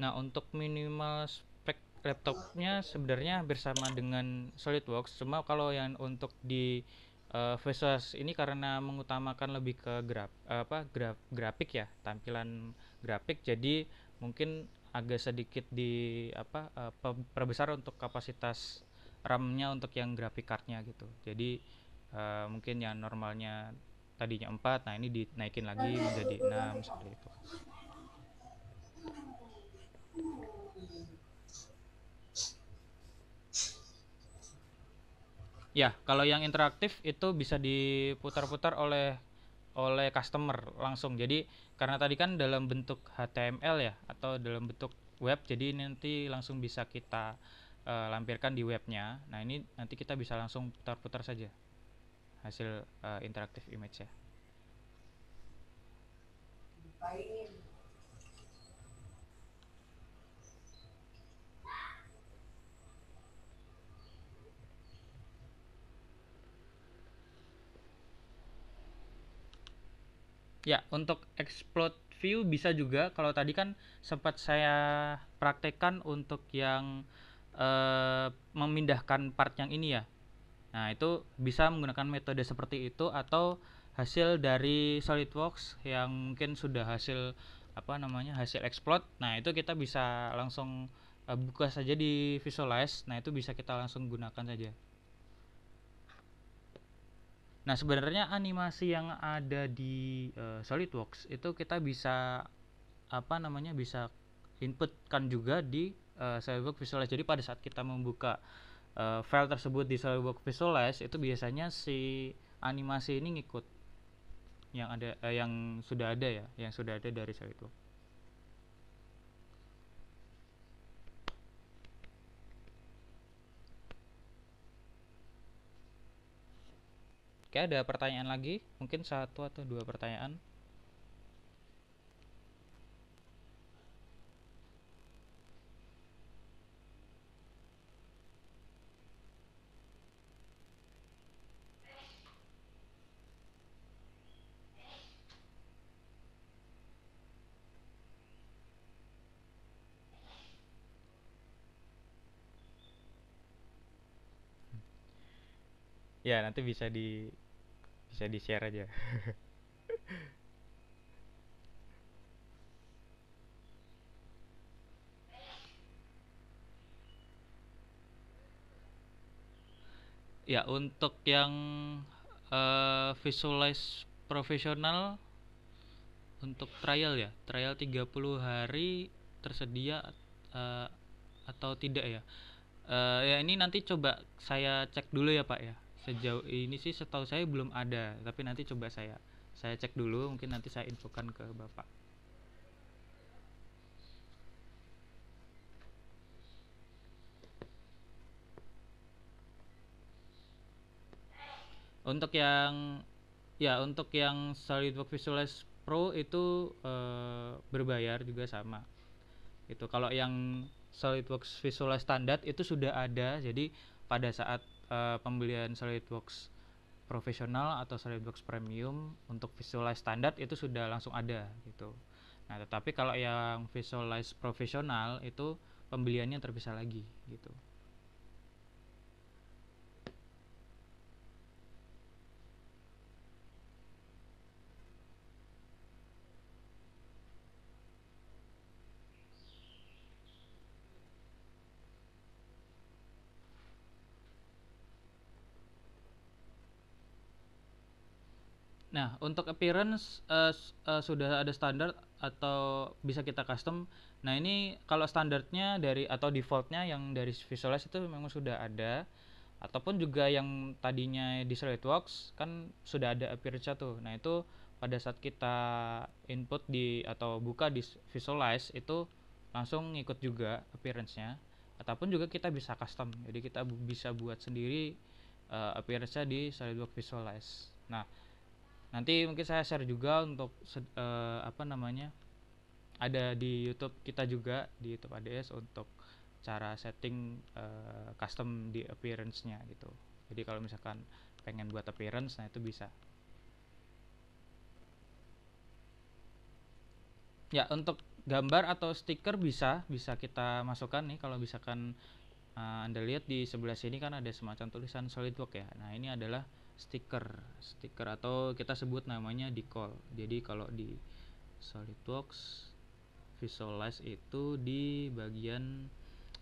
Speaker 1: Nah, untuk minimal spek laptopnya sebenarnya hampir sama dengan SolidWorks, cuma kalau yang untuk di Visualize ini karena mengutamakan lebih ke grafik ya, tampilan grafik, jadi mungkin agak sedikit di perbesar untuk kapasitas RAM-nya untuk yang graphic card-nya gitu. Jadi mungkin yang normalnya tadinya 4, nah ini dinaikin lagi menjadi 6 seperti itu. Ya, kalau yang interaktif itu bisa diputar-putar oleh customer langsung. Jadi karena tadi kan dalam bentuk HTML ya atau dalam bentuk web, jadi nanti langsung bisa kita lampirkan di webnya. Nah, ini nanti kita bisa langsung putar-putar saja hasil interaktif image ya. Ya, untuk explode view bisa juga. Kalau tadi kan sempat saya praktekkan untuk yang memindahkan part yang ini ya. Nah, itu bisa menggunakan metode seperti itu atau hasil dari SolidWorks yang mungkin sudah hasil explode. Nah, itu kita bisa langsung buka saja di Visualize. Nah, itu bisa kita langsung gunakan saja. Nah, sebenarnya animasi yang ada di SolidWorks itu kita bisa bisa inputkan juga di SolidWorks Visualize. Jadi pada saat kita membuka file tersebut di SolidWorks Visualize, itu biasanya si animasi ini ngikut yang ada yang sudah ada ya, yang sudah ada dari SolidWorks. Oke, ada pertanyaan lagi? Mungkin 1 atau 2 pertanyaan. Ya, nanti bisa di share aja. Ya, untuk yang Visualize profesional untuk trial ya, trial 30 hari tersedia uh, atau tidak ya. Ya, ini nanti coba saya cek dulu ya Pak ya. Sejauh ini sih setahu saya belum ada, tapi nanti coba saya cek dulu, mungkin nanti saya infokan ke Bapak. Untuk yang SolidWorks Visualize Pro itu berbayar juga sama. Itu kalau yang SolidWorks Visualize standar itu sudah ada, jadi pada saat pembelian SolidWorks profesional atau SolidWorks Premium untuk Visualize standar itu sudah langsung ada gitu. Nah, tetapi kalau yang Visualize profesional itu pembeliannya terpisah lagi gitu. Nah, untuk appearance sudah ada standar atau bisa kita custom. Nah, ini kalau standarnya dari atau defaultnya yang dari Visualize itu memang sudah ada. ataupun juga yang tadinya di SolidWorks kan sudah ada appearance tuh. Nah itu pada saat kita input di atau buka di visualize itu langsung ngikut juga appearance-nya, ataupun juga kita bisa custom, jadi kita bisa buat sendiri appearance-nya di SolidWorks visualize. Nah nanti mungkin saya share juga untuk apa namanya, ada di YouTube kita juga, di YouTube ADS, untuk cara setting custom di appearance-nya gitu. Jadi kalau misalkan pengen buat appearance, nah itu bisa. Ya, untuk gambar atau stiker bisa bisa kita masukkan nih. Kalau misalkan Anda lihat di sebelah sini kan ada semacam tulisan SolidWorks ya. Nah, ini adalah stiker atau kita sebut namanya decal. Jadi kalau di SolidWorks visualize itu di bagian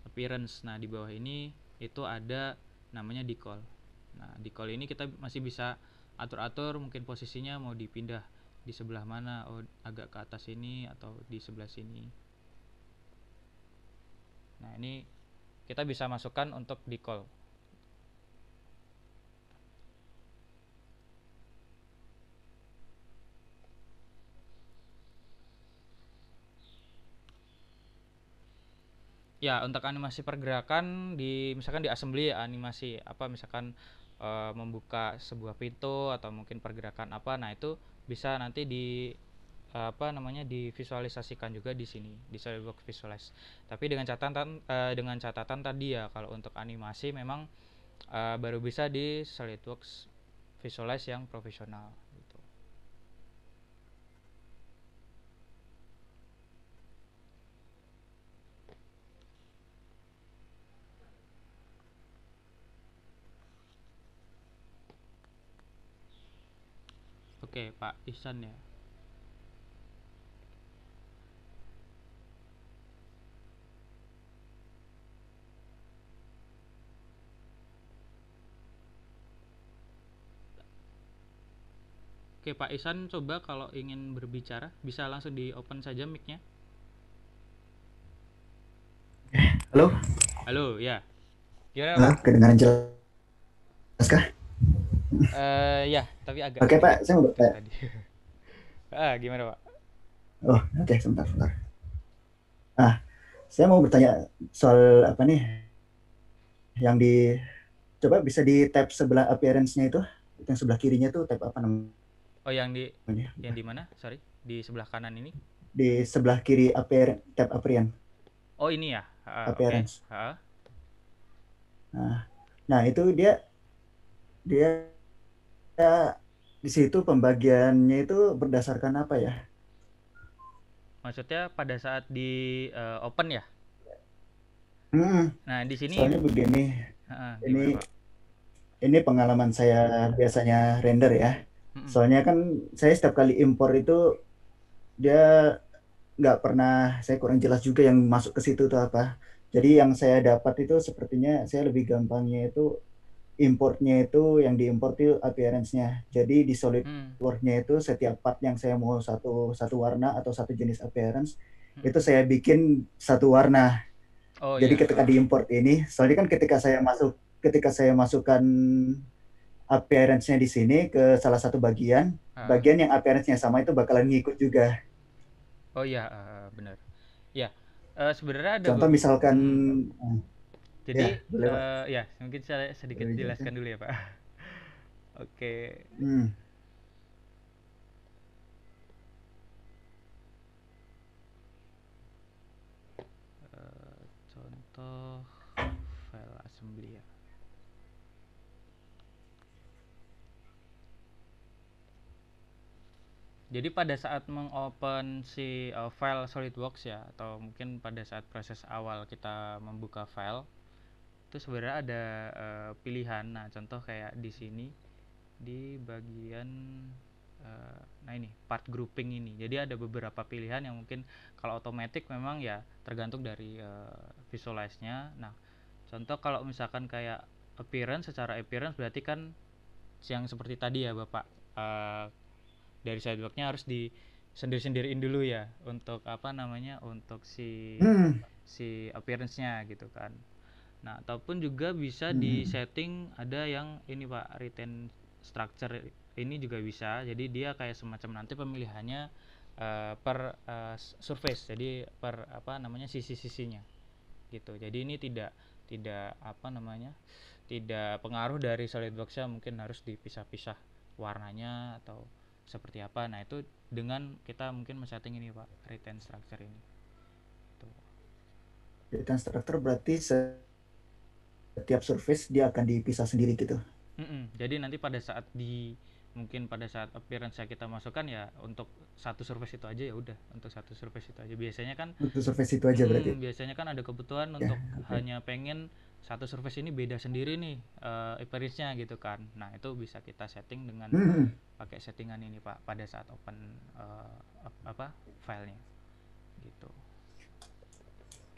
Speaker 1: appearance. Nah, di bawah ini itu ada namanya decal. Nah, decal ini kita masih bisa atur-atur mungkin posisinya mau dipindah di sebelah mana, oh agak ke atas ini atau di sebelah sini. Nah, ini kita bisa masukkan untuk decal. Ya, untuk animasi pergerakan di misalkan di assembly ya, animasi apa misalkan membuka sebuah pintu atau mungkin pergerakan apa, nah itu bisa nanti di apa namanya divisualisasikan juga di sini di SolidWorks Visualize. Tapi dengan catatan tadi ya, kalau untuk animasi memang baru bisa di SolidWorks Visualize yang profesional gitu. Oke, Pak Ihsan ya. Oke, Pak Ihsan, coba kalau ingin berbicara bisa langsung di open saja mic-nya.
Speaker 3: Halo?
Speaker 1: Halo, ya. Gimana,
Speaker 3: Halo,
Speaker 1: Pak?
Speaker 3: kedengaran jelas kah?
Speaker 1: Ya, tapi agak
Speaker 3: Oke
Speaker 1: sedikit
Speaker 3: Pak, saya mau
Speaker 1: putus
Speaker 3: bertanya.
Speaker 1: tadi. Gimana, Pak?
Speaker 3: Oh, oke, sebentar. Ah, saya mau bertanya soal apa nih yang di coba bisa di tab sebelah appearance-nya itu, yang sebelah kirinya tuh tab apa namanya?
Speaker 1: Oh, yang di mana? Sorry, di sebelah kanan ini.
Speaker 3: Di sebelah kiri tab appearance.
Speaker 1: Oh, ini ya. Oke.
Speaker 3: Appearance. Nah, itu dia dia di situ pembagiannya itu berdasarkan apa ya?
Speaker 1: Maksudnya pada saat di open ya. Nah, di sini
Speaker 3: Soalnya begini,
Speaker 1: gimana,
Speaker 3: ini
Speaker 1: Pak?
Speaker 3: ini pengalaman saya biasanya render ya.
Speaker 1: Mm-mm.
Speaker 3: Soalnya kan saya setiap kali impor itu dia nggak pernah, saya kurang jelas juga yang masuk ke situ tuh apa. Jadi yang saya dapat itu sepertinya saya lebih gampangnya itu importnya itu yang diimport itu appearance-nya. Jadi di
Speaker 1: Hmm.
Speaker 3: SolidWorks-nya itu setiap part yang saya mau satu satu warna atau satu jenis appearance
Speaker 1: Mm-mm.
Speaker 3: itu saya bikin satu warna.
Speaker 1: Oh
Speaker 3: Jadi
Speaker 1: iya.
Speaker 3: ketika diimport ini, soalnya kan ketika saya masukkan appearance-nya di sini ke salah satu bagian,
Speaker 1: Uh,
Speaker 3: bagian yang appearance-nya sama itu bakalan ngikut juga.
Speaker 1: oh iya, benar. Ya, sebenarnya ada
Speaker 3: Contoh misalkan,
Speaker 1: Mm-mm.
Speaker 3: ya
Speaker 1: Jadi
Speaker 3: boleh Pak,
Speaker 1: ya mungkin saya sedikit
Speaker 3: boleh jelaskan.
Speaker 1: jelaskan dulu ya, Pak. Oke.
Speaker 3: Hmm.
Speaker 1: Contoh file assembly ya. Jadi pada saat mengopen si file SolidWorks ya, atau mungkin pada saat proses awal kita membuka file, itu sebenarnya ada pilihan. Nah, contoh kayak di sini di bagian nah ini part grouping ini. Jadi ada beberapa pilihan yang mungkin kalau otomatis memang ya tergantung dari visualize-nya. Nah, contoh kalau misalkan kayak secara appearance berarti kan yang seperti tadi ya Bapak, dari sidewalknya harus di sendiri-sendiriin dulu ya untuk apa namanya, untuk si
Speaker 3: Hmm.
Speaker 1: appearance-nya gitu kan. Nah, ataupun juga bisa di setting ada yang ini Pak, retain structure ini juga bisa. Jadi dia kayak semacam nanti pemilihannya per surface. Jadi per apa namanya sisi-sisinya gitu. Jadi ini tidak tidak apa namanya? Tidak pengaruh dari SolidWorks-nya, mungkin harus dipisah-pisah warnanya atau seperti apa. Nah, itu dengan kita mungkin men-setting ini Pak, retain structure ini. Tuh.
Speaker 3: Retain structure berarti setiap surface dia akan dipisah sendiri gitu.
Speaker 1: Jadi nanti pada saat mungkin pada saat appearance kita masukkan ya untuk satu surface itu aja, ya udah untuk satu surface itu aja. Biasanya kan
Speaker 3: Untuk surface itu aja berarti.
Speaker 1: biasanya kan ada kebutuhan
Speaker 3: Ya,
Speaker 1: untuk
Speaker 3: oke.
Speaker 1: hanya pengen satu surface ini beda sendiri nih appearance-nya gitu kan. Nah, itu bisa kita setting dengan pakai settingan ini Pak pada saat open filenya gitu.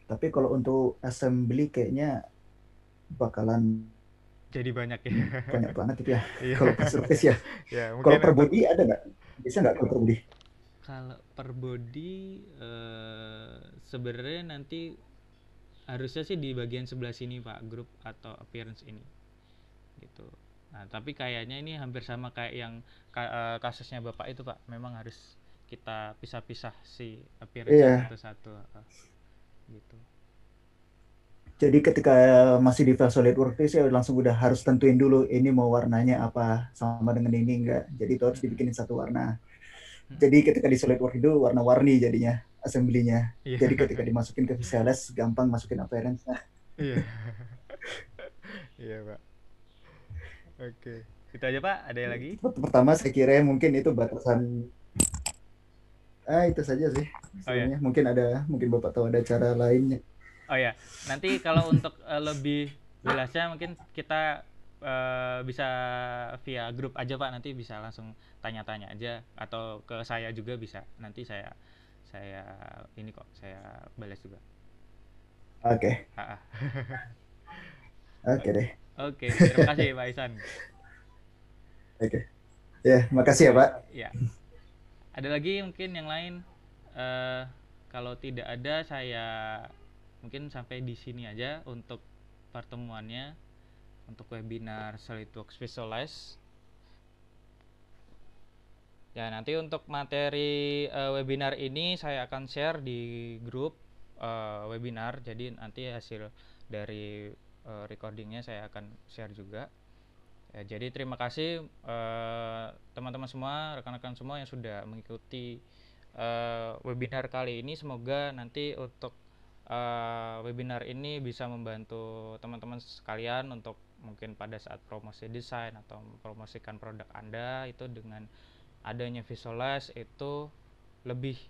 Speaker 3: Tapi kalau untuk assembly kayaknya bakalan
Speaker 1: Jadi banyak ya.
Speaker 3: banyak banget itu ya.
Speaker 1: Iya.
Speaker 3: Kalau per surface ya.
Speaker 1: Ya,
Speaker 3: Kalau
Speaker 1: mungkin
Speaker 3: per
Speaker 1: untuk
Speaker 3: body ada nggak? Bisa nggak kalau per body?
Speaker 1: kalau per body sebenarnya nanti harusnya sih di bagian sebelah sini Pak, grup atau appearance ini gitu. Nah, tapi kayaknya ini hampir sama kayak yang kasusnya Bapak itu Pak, memang harus kita pisah-pisah si appearance
Speaker 3: Iya.
Speaker 1: satu-satu gitu.
Speaker 3: Jadi ketika masih di file SolidWorks itu saya langsung udah harus tentuin dulu ini mau warnanya apa sama dengan ini enggak. Jadi itu harus dibikinin satu warna. Jadi ketika di SolidWorks itu warna-warni jadinya assembly-nya.
Speaker 1: Iya.
Speaker 3: Jadi ketika dimasukin ke Visualize gampang masukin appearance.
Speaker 1: Iya. Iya Pak. Oke, itu aja Pak, ada yang lagi?
Speaker 3: Pertama saya kira mungkin itu batasan itu saja sih
Speaker 1: Oh ya.
Speaker 3: sebenarnya. Mungkin Bapak tahu ada cara lainnya.
Speaker 1: Oh ya, nanti kalau untuk lebih jelasnya mungkin kita bisa via grup aja Pak, nanti bisa langsung tanya-tanya aja atau ke saya juga bisa. Nanti saya ini kok, saya balas juga.
Speaker 3: Oke. Oke deh.
Speaker 1: Oke, terima kasih Pak Isan.
Speaker 3: Oke. Ya, makasih ya Pak.
Speaker 1: Ya. Ada lagi mungkin yang lain? Kalau tidak ada, saya mungkin sampai di sini aja untuk pertemuannya, untuk webinar SolidWorks Visualize. Ya, nanti untuk materi webinar ini saya akan share di grup webinar. Jadi nanti hasil dari recordingnya saya akan share juga. Ya, jadi terima kasih teman-teman semua, rekan-rekan semua yang sudah mengikuti webinar kali ini. Semoga nanti untuk webinar ini bisa membantu teman-teman sekalian untuk mungkin pada saat promosi desain atau mempromosikan produk Anda itu dengan adanya Visualize itu lebih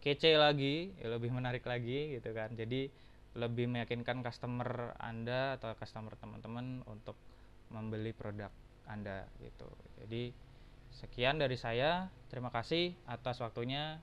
Speaker 1: kece lagi, lebih menarik lagi gitu kan. Jadi lebih meyakinkan customer Anda atau customer teman-teman untuk membeli produk Anda gitu. Jadi sekian dari saya. Terima kasih atas waktunya.